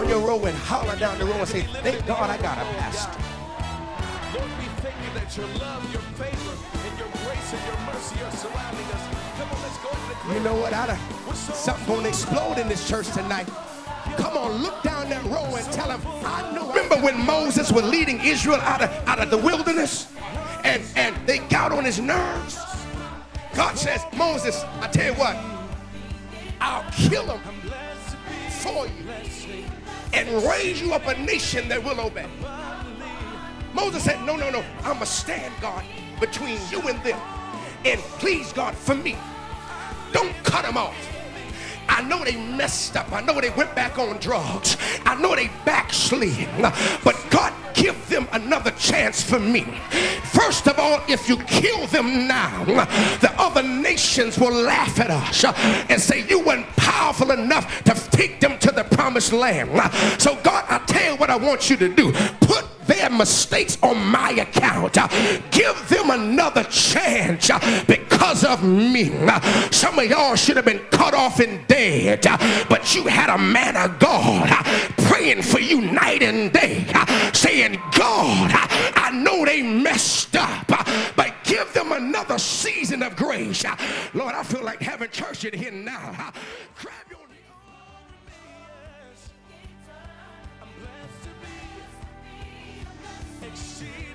down your row and holler down the row and say, thank God I got a pastor. Lord, we thank you that your love, your favor, and your grace and your mercy are surrounding us. Come on, let's go into the crowd. You know what? Something gonna explode in this church tonight. Come on, look down that row and tell them, I know. Remember when Moses was leading Israel out of the wilderness, and they got on his nerves? God says, Moses, I tell you what, I'll kill them for you and raise you up a nation that will obey. Moses said, no, I'm gonna stand, God, between you and them, and please, God, for me, don't cut them off. I know they messed up. I know they went back on drugs. I know they backslid. But God, give them another chance for me. First of all, if you kill them now, the other nations will laugh at us and say you weren't powerful enough to take them to the promised land. So God, I tell you what I want you to do. Put their mistakes on my account. Give them another chance because of me. Some of y'all should have been cut off and dead, but you had a man of God praying for you night and day, saying, God, I know they messed up, but give them another season of grace. Lord, I feel like having church in here now. Grab your Exceedingly